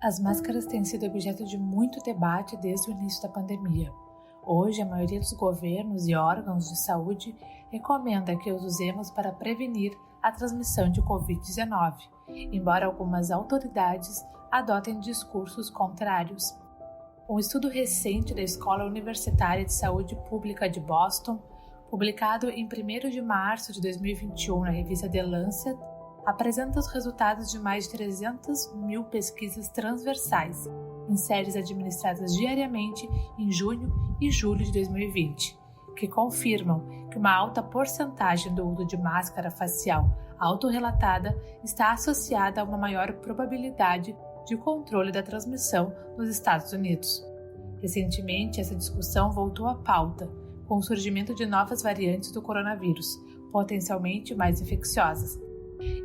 As máscaras têm sido objeto de muito debate desde o início da pandemia. Hoje, a maioria dos governos e órgãos de saúde recomenda que os usemos para prevenir a transmissão de Covid-19, embora algumas autoridades adotem discursos contrários. Um estudo recente da Escola Universitária de Saúde Pública de Boston, publicado em 1º de março de 2021 na revista The Lancet, apresenta os resultados de mais de 300 mil pesquisas transversais, em séries administradas diariamente em junho e julho de 2020, que confirmam que uma alta porcentagem do uso de máscara facial autorrelatada está associada a uma maior probabilidade de controle da transmissão nos Estados Unidos. Recentemente, essa discussão voltou à pauta, com o surgimento de novas variantes do coronavírus, potencialmente mais infecciosas.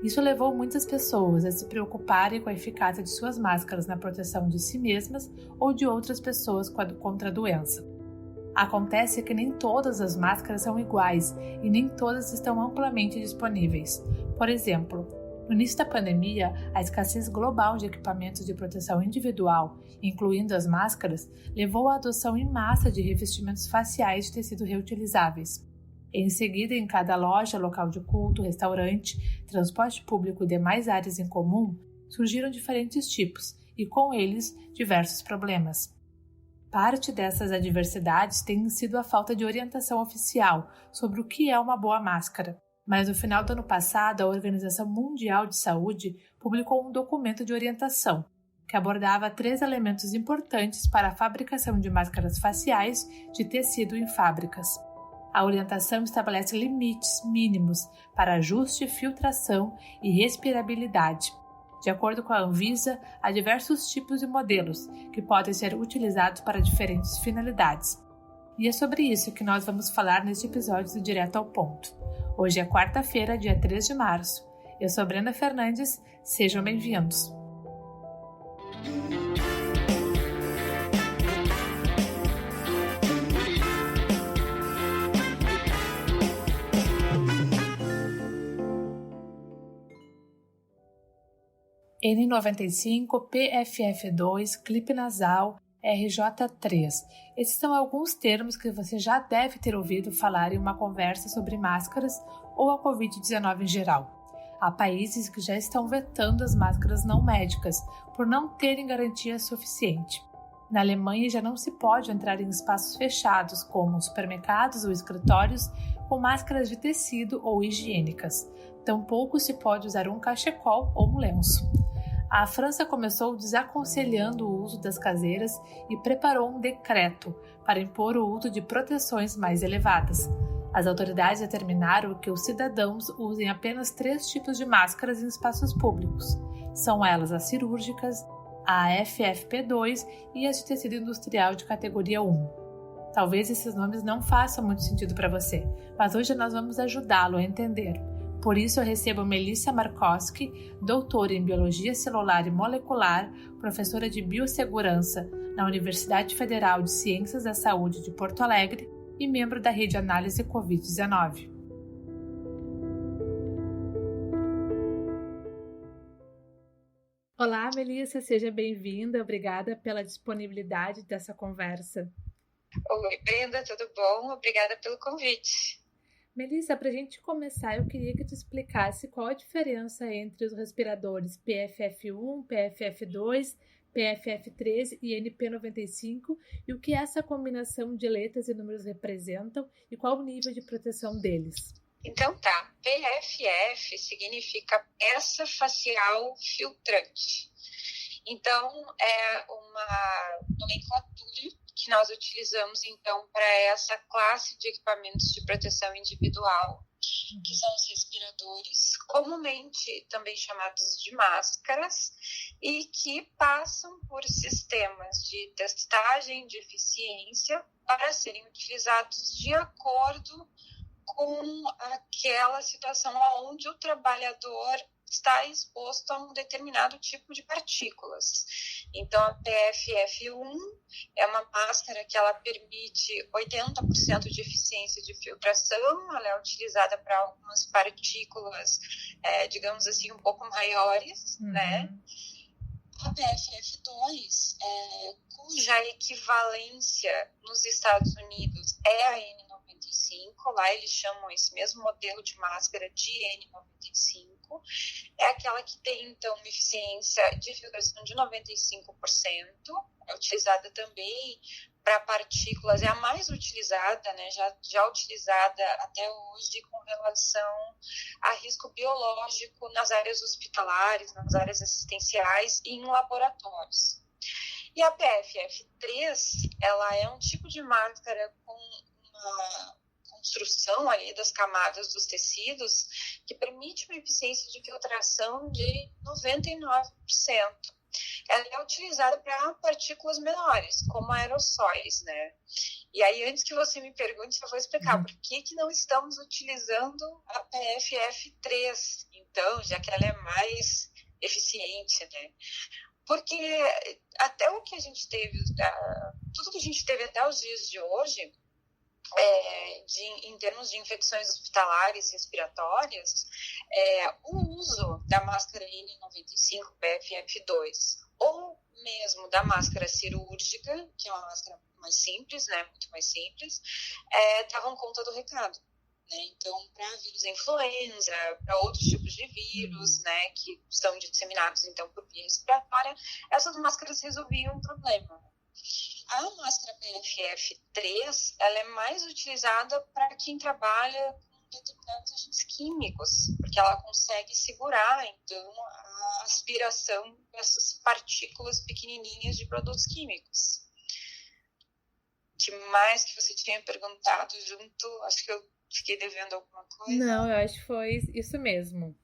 Isso levou muitas pessoas a se preocuparem com a eficácia de suas máscaras na proteção de si mesmas ou de outras pessoas contra a doença. Acontece que nem todas as máscaras são iguais e nem todas estão amplamente disponíveis. Por exemplo, no início da pandemia, a escassez global de equipamentos de proteção individual, incluindo as máscaras, levou à adoção em massa de revestimentos faciais de tecido reutilizáveis. Em seguida, em cada loja, local de culto, restaurante, transporte público e demais áreas em comum, surgiram diferentes tipos e, com eles, diversos problemas. Parte dessas adversidades tem sido a falta de orientação oficial sobre o que é uma boa máscara. Mas no final do ano passado, a Organização Mundial de Saúde publicou um documento de orientação que abordava 3 elementos importantes para a fabricação de máscaras faciais de tecido em fábricas. A orientação estabelece limites mínimos para ajuste, filtração e respirabilidade. De acordo com a Anvisa, há diversos tipos de modelos que podem ser utilizados para diferentes finalidades. E é sobre isso que nós vamos falar neste episódio do Direto ao Ponto. Hoje é quarta-feira, dia 3 de março. Eu sou Brenda Fernandes, sejam bem-vindos. N95, PFF2, clipe nasal, RJ3. Esses são alguns termos que você já deve ter ouvido falar em uma conversa sobre máscaras ou a Covid-19 em geral. Há países que já estão vetando as máscaras não médicas por não terem garantia suficiente. Na Alemanha já não se pode entrar em espaços fechados, como supermercados ou escritórios, com máscaras de tecido ou higiênicas. Tampouco se pode usar um cachecol ou um lenço. A França começou desaconselhando o uso das caseiras e preparou um decreto para impor o uso de proteções mais elevadas. As autoridades determinaram que os cidadãos usem apenas 3 tipos de máscaras em espaços públicos. São elas as cirúrgicas, a FFP2 e as de tecido industrial de categoria 1. Talvez esses nomes não façam muito sentido para você, mas hoje nós vamos ajudá-lo a entender. Por isso eu recebo Melissa Markowski, doutora em Biologia Celular e Molecular, professora de Biossegurança na Universidade Federal de Ciências da Saúde de Porto Alegre e membro da Rede Análise Covid-19. Olá, Melissa, seja bem-vinda. Obrigada pela disponibilidade dessa conversa. Oi, Brenda, tudo bom? Obrigada pelo convite. Melissa, para a gente começar, eu queria que tu explicasse qual a diferença entre os respiradores PFF1, PFF2, PFF3 e NP95 e o que essa combinação de letras e números representam e qual o nível de proteção deles. Então tá, PFF significa peça facial filtrante. Então é uma nomenclatura que nós utilizamos então para essa classe de equipamentos de proteção individual, que são os respiradores, comumente também chamados de máscaras, e que passam por sistemas de testagem de eficiência para serem utilizados de acordo com aquela situação onde o trabalhador está exposto a um determinado tipo de partículas. Então, a PFF1 é uma máscara que ela permite 80% de eficiência de filtração, ela é utilizada para algumas partículas, digamos assim, um pouco maiores, né? A PFF2, cuja equivalência nos Estados Unidos é a N95, lá eles chamam esse mesmo modelo de máscara de N95, é aquela que tem, então, uma eficiência de filtração de 95%, é utilizada também para partículas, é a mais utilizada, né, já utilizada até hoje com relação a risco biológico nas áreas hospitalares, nas áreas assistenciais e em laboratórios. E a PFF3, ela é um tipo de máscara com uma construção ali das camadas dos tecidos que permite uma eficiência de filtração de 99%. Ela é utilizada para partículas menores, como aerossóis, né? E aí, antes que você me pergunte, eu vou explicar por que não estamos utilizando a PFF3, então, já que ela é mais eficiente, né? Porque até o que a gente teve, tudo que a gente teve até os dias de hoje, em termos de infecções hospitalares respiratórias, o uso da máscara N95 PFF2 ou mesmo da máscara cirúrgica, que é uma máscara mais simples, né, muito mais simples, davam conta do recado. Né? Então, para vírus influenza, para outros tipos de vírus, né, que são disseminados então por via respiratória, essas máscaras resolviam o problema. A máscara PFF3, ela é mais utilizada para quem trabalha com determinados agentes químicos, porque ela consegue segurar, então, a aspiração dessas partículas pequenininhas de produtos químicos. O que mais que você tinha perguntado junto? Acho que eu fiquei devendo alguma coisa. Não, eu acho que foi isso mesmo.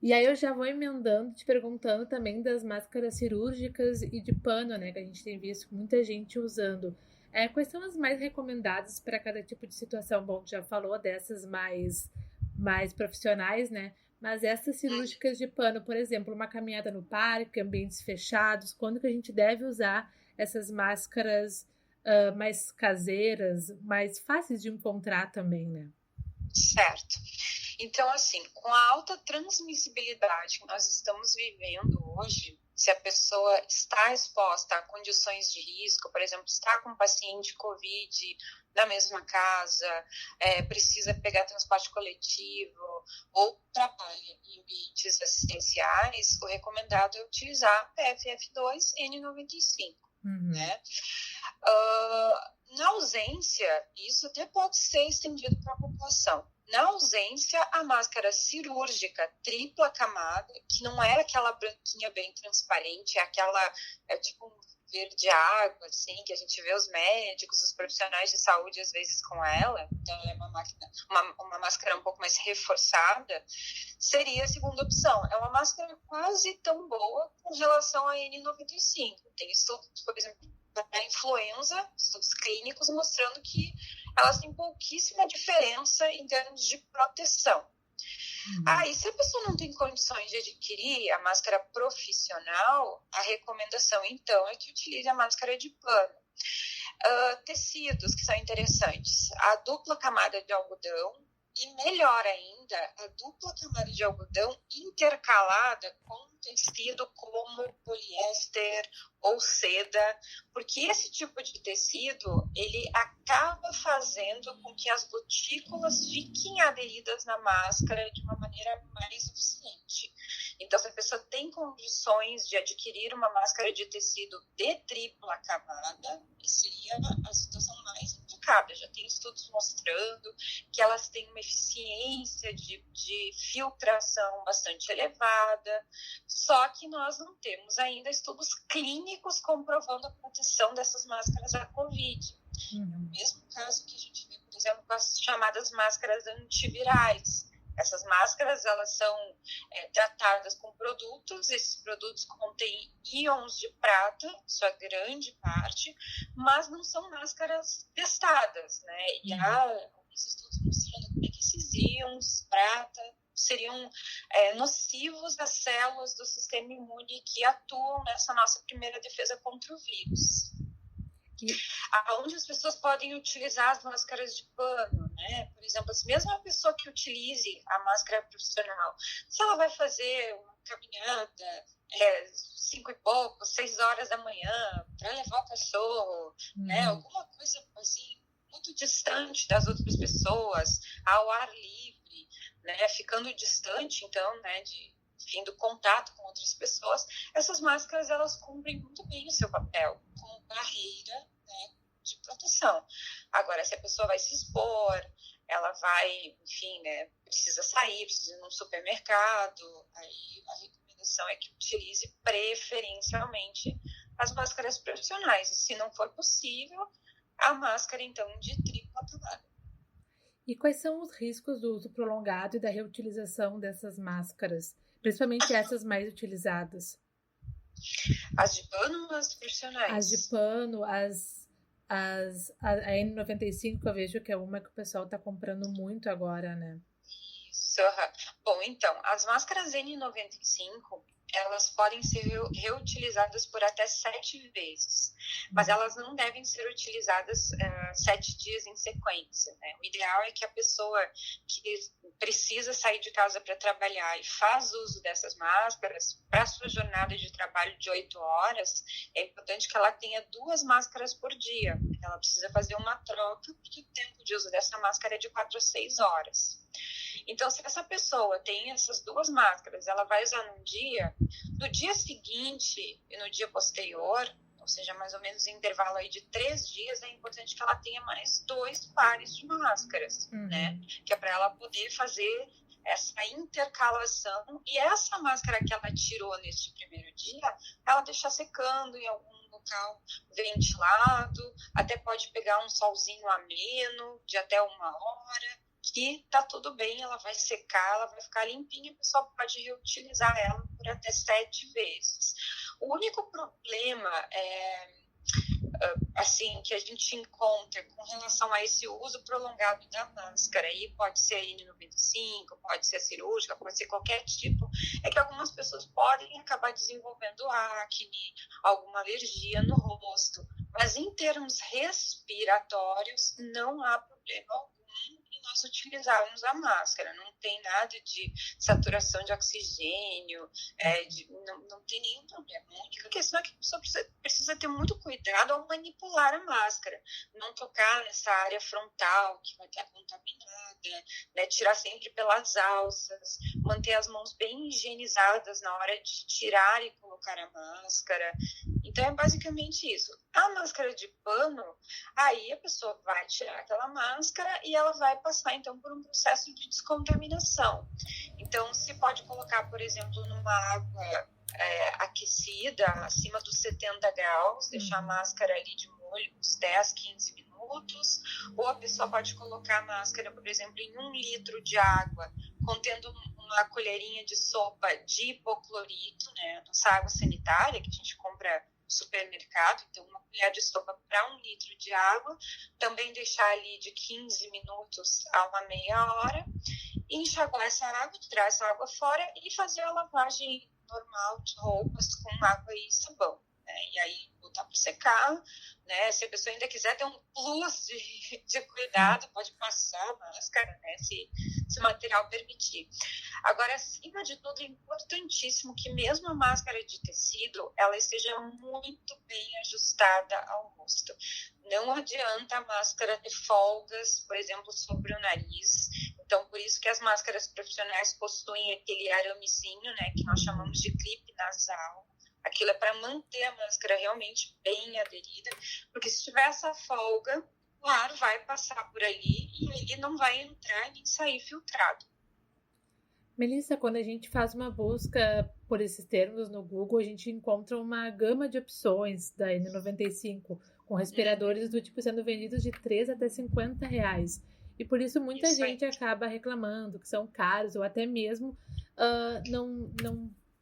E aí eu já vou emendando, te perguntando também das máscaras cirúrgicas e de pano, né? Que a gente tem visto muita gente usando. Quais são as mais recomendadas para cada tipo de situação? Bom, já falou dessas mais profissionais, né? Mas essas cirúrgicas de pano, por exemplo, uma caminhada no parque, ambientes fechados, quando que a gente deve usar essas máscaras mais caseiras, mais fáceis de encontrar também, né? Certo. Então, assim, com a alta transmissibilidade que nós estamos vivendo hoje, se a pessoa está exposta a condições de risco, por exemplo, está com um paciente COVID na mesma casa, precisa pegar transporte coletivo ou trabalha em ambientes assistenciais, o recomendado é utilizar a PFF2 N95, né? Na ausência, isso até pode ser estendido para a população. Na ausência, a máscara cirúrgica tripla camada, que não é aquela branquinha bem transparente, é tipo um verde água, assim, que a gente vê os médicos, os profissionais de saúde às vezes com ela, então ela é uma máscara um pouco mais reforçada, seria a segunda opção. É uma máscara quase tão boa com relação à N95. Tem estudos, por exemplo, da influenza, estudos clínicos mostrando que elas têm pouquíssima diferença em termos de proteção. E se a pessoa não tem condições de adquirir a máscara profissional, a recomendação, então, é que utilize a máscara de pano. Tecidos que são interessantes, a dupla camada de algodão e, melhor ainda, a dupla camada de algodão intercalada com tecido como poliéster ou seda, porque esse tipo de tecido, ele acaba fazendo com que as gotículas fiquem aderidas na máscara de uma maneira mais eficiente. Então, se a pessoa tem condições de adquirir uma máscara de tecido de tripla camada, seria a situação mais indicada. Já tem estudos mostrando que elas têm uma eficiência de filtração bastante elevada, só que nós não temos ainda estudos clínicos comprovando a proteção dessas máscaras à Covid. É o mesmo caso que a gente vê, por exemplo, com as chamadas máscaras antivirais. Essas máscaras, elas são tratadas com produtos, esses produtos contêm íons de prata, sua grande parte, mas não são máscaras testadas, né? E há alguns estudos mostrando como é que esses íons, prata, seriam nocivos às células do sistema imune que atuam nessa nossa primeira defesa contra o vírus. Onde as pessoas podem utilizar as máscaras de pano, né? Por exemplo, mesmo a pessoa que utilize a máscara profissional, se ela vai fazer uma caminhada 5 e pouco, 6 horas da manhã, para levar o cachorro, né? Alguma coisa assim, muito distante das outras pessoas, ao ar livre, né? Ficando distante, então, né? Do contato com outras pessoas, essas máscaras, elas cumprem muito bem o seu papel como barreira, né, de proteção. Agora, se a pessoa vai se expor, ela vai, enfim, né, precisa sair, precisa ir num supermercado, aí a recomendação é que utilize preferencialmente as máscaras profissionais. E se não for possível, a máscara, então, de tripla camada. E quais são os riscos do uso prolongado e da reutilização dessas máscaras? Principalmente essas mais utilizadas. As de pano ou as profissionais? As de pano, a N95, eu vejo que é uma que o pessoal está comprando muito agora, né? Isso. Bom, então, as máscaras N95, elas podem ser reutilizadas por até 7 vezes, mas elas não devem ser utilizadas 7 dias em sequência, né? O ideal é que a pessoa que precisa sair de casa para trabalhar e faz uso dessas máscaras, para a sua jornada de trabalho de 8 horas, é importante que ela tenha 2 máscaras por dia. Ela precisa fazer uma troca, porque o tempo de uso dessa máscara é de 4 a 6 horas. Então, se essa pessoa tem essas 2 máscaras, ela vai usar num dia, no dia seguinte e no dia posterior, ou seja, mais ou menos em intervalo aí de 3 dias, é importante que ela tenha mais 2 pares de máscaras, né? Que é para ela poder fazer essa intercalação, e essa máscara que ela tirou neste primeiro dia, ela deixar secando em algum local ventilado, até pode pegar um solzinho ameno de até 1 hora, que tá tudo bem, ela vai secar, ela vai ficar limpinha, a pessoa pode reutilizar ela por até 7 vezes. O único problema assim, que a gente encontra com relação a esse uso prolongado da máscara, aí pode ser a N95, pode ser a cirúrgica, pode ser qualquer tipo, é que algumas pessoas podem acabar desenvolvendo acne, alguma alergia no rosto, mas em termos respiratórios não há problema algum em nós utilizarmos a máscara, não tem nada de saturação de oxigênio, não tem nenhum problema. A única questão é que a pessoa precisa ter muito cuidado ao manipular a máscara, não tocar nessa área frontal que vai estar contaminada, né? Tirar sempre pelas alças, manter as mãos bem higienizadas na hora de tirar e colocar a máscara. Então, é basicamente isso. A máscara de pano, aí a pessoa vai tirar aquela máscara e ela vai passar, então, por um processo de descontaminação. Então, se pode colocar, por exemplo, numa água aquecida, acima dos 70 graus, deixar a máscara ali de molho uns 10, 15 minutos, ou a pessoa pode colocar a máscara, por exemplo, em 1 litro de água, contendo uma colherinha de sopa de hipoclorito, né, nossa água sanitária, que a gente compra supermercado, então uma colher de sopa para 1 litro de água, também deixar ali de 15 minutos a uma meia hora, enxaguar essa água, tirar essa água fora e fazer a lavagem normal de roupas com água e sabão, né? E aí botar para secar, né? Se a pessoa ainda quiser ter um plus de cuidado, pode passar a máscara, né? Se o material permitir. Agora, acima de tudo, é importantíssimo que mesmo a máscara de tecido, ela esteja muito bem ajustada ao rosto. Não adianta a máscara ter folgas, por exemplo, sobre o nariz. Então, por isso que as máscaras profissionais possuem aquele aramezinho, né? Que nós chamamos de clipe nasal. Aquilo é para manter a máscara realmente bem aderida, porque se tiver essa folga, o ar vai passar por ali e ele não vai entrar nem sair filtrado. Melissa, quando a gente faz uma busca por esses termos no Google, a gente encontra uma gama de opções da N95, com respiradores do tipo sendo vendidos de 3 até 50 reais. E por isso muita gente acaba reclamando que são caros, ou até mesmo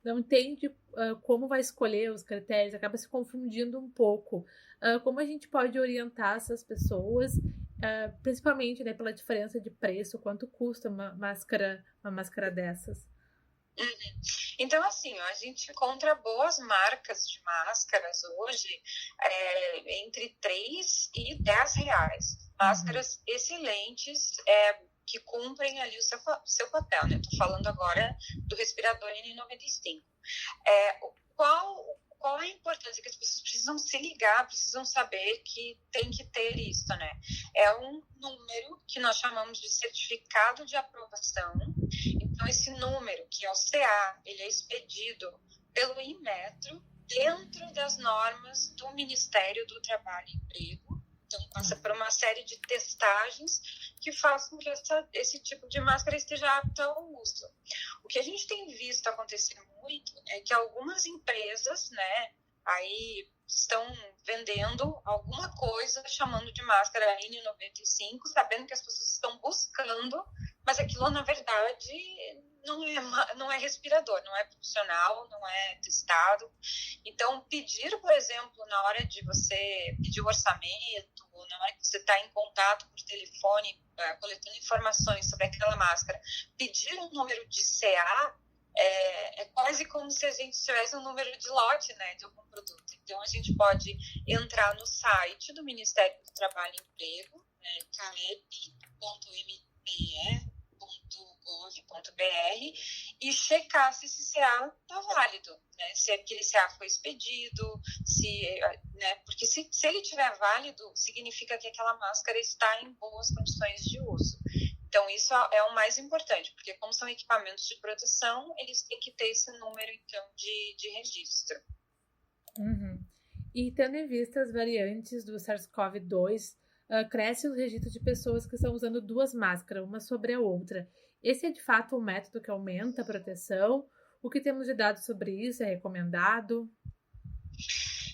não entende como vai escolher os critérios, acaba se confundindo um pouco. Como a gente pode orientar essas pessoas principalmente, né, pela diferença de preço, quanto custa uma máscara dessas? Então, assim, a gente encontra boas marcas de máscaras hoje entre 3 e 10 reais. Máscaras excelentes, que cumprem ali o seu papel, né? Estou falando agora do respirador N95. Qual a importância que as pessoas precisam se ligar, precisam saber que tem que ter isso, né? É um número que nós chamamos de certificado de aprovação. Então, esse número, que é o CA, ele é expedido pelo Inmetro dentro das normas do Ministério do Trabalho e Emprego. Então, passa por uma série de testagens que fazem com que esse tipo de máscara esteja apta ao uso. O que a gente tem visto acontecer muito é que algumas empresas, né, aí estão vendendo alguma coisa chamando de máscara N95, sabendo que as pessoas estão buscando, mas aquilo, na verdade, não é respirador, não é profissional, não é testado. Então, pedir, por exemplo, na hora de você pedir o orçamento, ou na hora que você está em contato por telefone, coletando informações sobre aquela máscara, pedir um número de CA é quase como se a gente tivesse um número de lote, né, de algum produto. Então, a gente pode entrar no site do Ministério do Trabalho e Emprego, né, caep.mpe.gov.br, e checar se esse CA está válido, né, se aquele CA foi expedido, né, porque se ele estiver válido, significa que aquela máscara está em boas condições de uso. Então, isso é o mais importante, porque como são equipamentos de proteção, eles têm que ter esse número, então, de registro. E tendo em vista as variantes do SARS-CoV-2, cresce o registro de pessoas que estão usando duas máscaras, uma sobre a outra. Esse é, de fato, um método que aumenta a proteção? O que temos de dados sobre isso? É recomendado?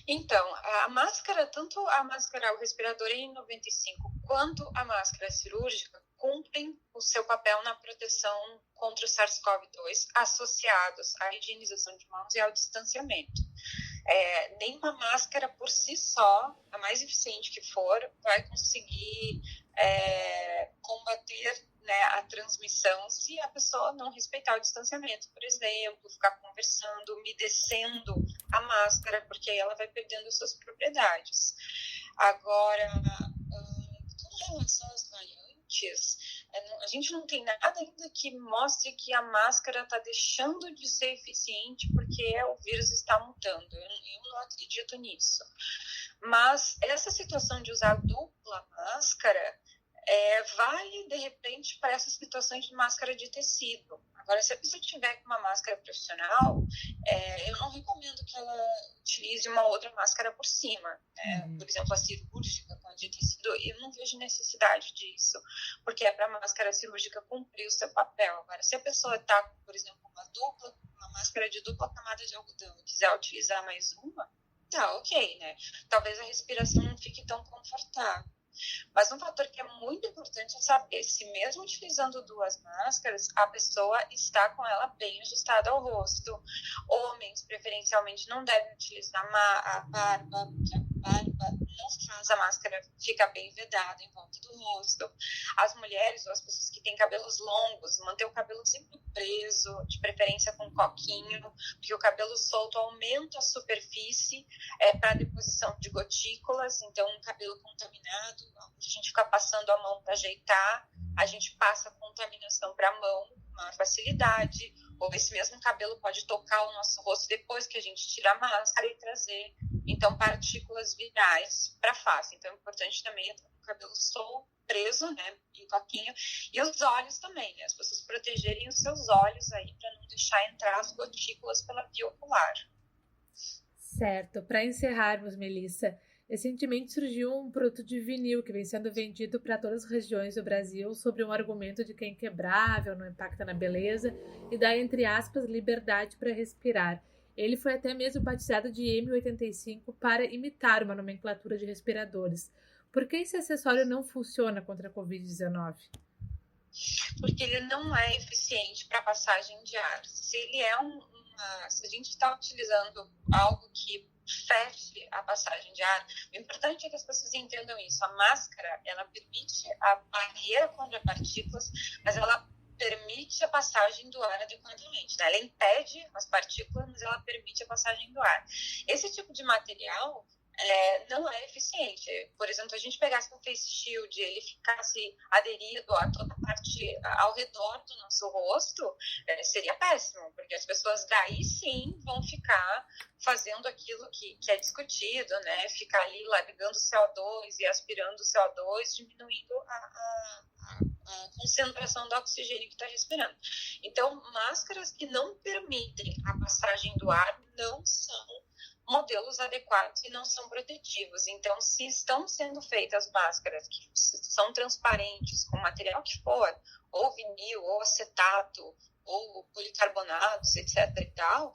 Então, a máscara, tanto a máscara, o respirador N95, quanto a máscara cirúrgica, cumprem o seu papel na proteção contra o SARS-CoV-2, associados à higienização de mãos e ao distanciamento. Nenhuma máscara por si só, a mais eficiente que for, vai conseguir combater, né, a transmissão se a pessoa não respeitar o distanciamento, por exemplo, ficar conversando, umedecendo a máscara, porque aí ela vai perdendo suas propriedades. Agora, com relação às variantes, a gente não tem nada ainda que mostre que a máscara está deixando de ser eficiente porque o vírus está mutando. Eu não acredito nisso. Mas essa situação de usar dupla máscara vale, de repente, para essas situações de máscara de tecido. Agora, se a pessoa tiver com uma máscara profissional, eu não recomendo que ela utilize uma outra máscara por cima. Né? Por exemplo, a cirúrgica com a de tecido, eu não vejo necessidade disso, porque é para a máscara cirúrgica cumprir o seu papel. Agora, se a pessoa está com, por exemplo, uma máscara de dupla camada de algodão e quiser utilizar mais uma, tá ok, né? Talvez a respiração não fique tão confortável. Mas um fator que é muito importante é saber se mesmo utilizando duas máscaras, a pessoa está com ela bem ajustada ao rosto. Homens, preferencialmente, não devem utilizar a barba, porque a barba não faz a máscara ficar bem vedada em volta do rosto. As mulheres ou as pessoas que têm cabelos longos, manter o cabelo sempre preso, de preferência com coquinho, porque o cabelo solto aumenta a superfície para a deposição de gotículas, então um cabelo contaminado, onde a gente fica passando a mão para ajeitar, a gente passa a contaminação para a mão com maior facilidade, ou esse mesmo cabelo pode tocar o nosso rosto depois que a gente tira a máscara e trazer, então, partículas virais para a face. Então, é importante também o cabelo solto, preso, né, em coquinho, e os olhos também, né, as pessoas protegerem os seus olhos aí para não deixar entrar as gotículas pela via ocular. Certo. Para encerrarmos, Melissa, recentemente surgiu um produto de vinil que vem sendo vendido para todas as regiões do Brasil sob um argumento de que é inquebrável, não impacta na beleza e dá, entre aspas, liberdade para respirar. Ele foi até mesmo batizado de M85 para imitar uma nomenclatura de respiradores. Por que esse acessório não funciona contra a Covid-19? Porque ele não é eficiente para passagem de ar. Se ele se a gente está utilizando algo que feche a passagem de ar. O importante é que as pessoas entendam isso. A máscara, ela permite a barreira contra partículas, mas ela permite a passagem do ar adequadamente, né? Ela impede as partículas, mas ela permite a passagem do ar. Esse tipo de material não é eficiente. Por exemplo, se a gente pegasse um face shield e ele ficasse aderido a toda a parte ao redor do nosso rosto, seria péssimo, porque as pessoas daí sim vão ficar fazendo aquilo que é discutido, né? Ficar ali largando CO2 e aspirando CO2, diminuindo a concentração do oxigênio que está respirando. Então, máscaras que não permitem a passagem do ar não são modelos adequados e não são protetivos. Então, se estão sendo feitas máscaras que são transparentes, com material que for, ou vinil, ou acetato, ou policarbonatos, etc. e tal,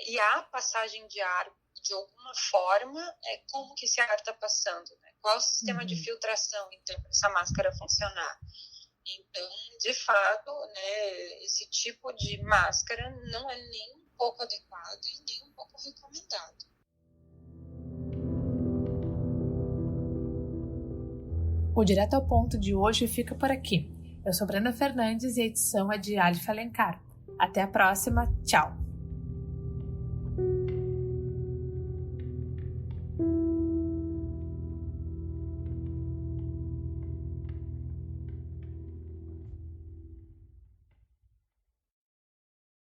e há passagem de ar de alguma forma, como que esse ar está passando, né? Qual o sistema de filtração, então, para essa máscara funcionar? Então, de fato, né, esse tipo de máscara não é nem um pouco adequado e nem um pouco recomendado. O Direto ao Ponto de hoje fica por aqui. Eu sou Brenda Fernandes e a edição é de Alifa Alencar. Até a próxima, tchau!